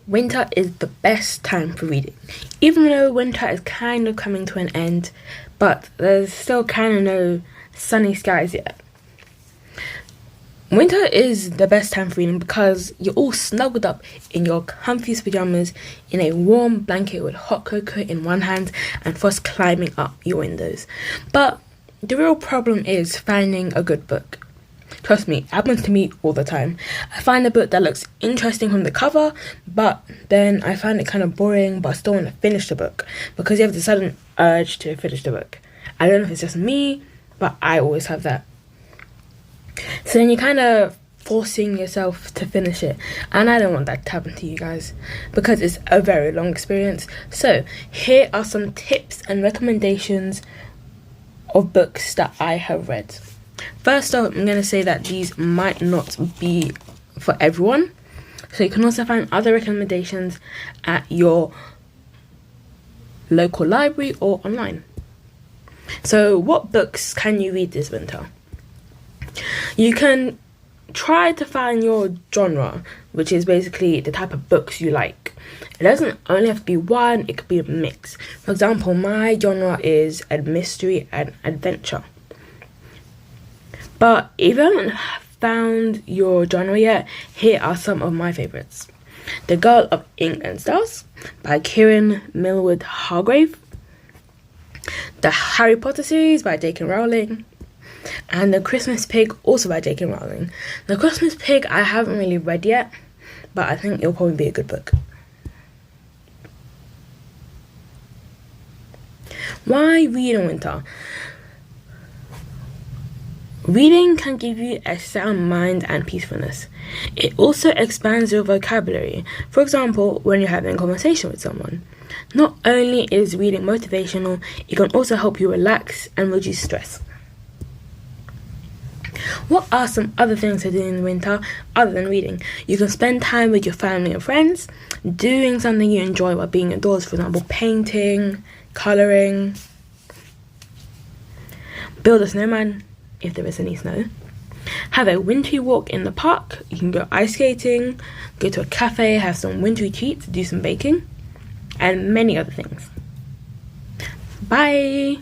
Winter is the best time for reading. Even though winter is kind of coming to an end, but there's still kind of no sunny skies yet. Winter is the best time for reading because you're all snuggled up in your comfiest pajamas in a warm blanket with hot cocoa in one hand and frost climbing up your windows. But the real problem is finding a good book. Trust me, it happens to me all the time. I find a book that looks interesting from the cover, but then I find it kind of boring, but I still want to finish the book because you have the sudden urge to finish the book. I don't know if it's just me, but I always have that. So then you're kind of forcing yourself to finish it, and I don't want that to happen to you guys because it's a very long experience. So here are some tips and recommendations of books that I have read. First off, I'm going to say that these might not be for everyone, so you can also find other recommendations at your local library or online. So what books can you read this winter? You can try to find your genre, which is basically the type of books you like. It doesn't only have to be one, it could be a mix. For example, my genre is a mystery and adventure. But if you haven't found your genre yet, here are some of my favourites. The Girl of Ink and Stars by Kieran Millwood Hargrave. The Harry Potter series by J.K. Rowling. And The Christmas Pig, also by J.K. Rowling. The Christmas Pig I haven't really read yet, but I think it'll probably be a good book. Why read in winter? Reading can give you a sound mind and peacefulness. It also expands your vocabulary. For example, when you're having a conversation with someone. Not only is reading motivational, it can also help you relax and reduce stress. What are some other things to do in the winter other than reading? You can spend time with your family and friends, doing something you enjoy while being indoors, for example, painting, colouring, build a snowman if there is any snow, have a wintry walk in the park, you can go ice skating, go to a cafe, have some wintry treats, do some baking, and many other things. Bye!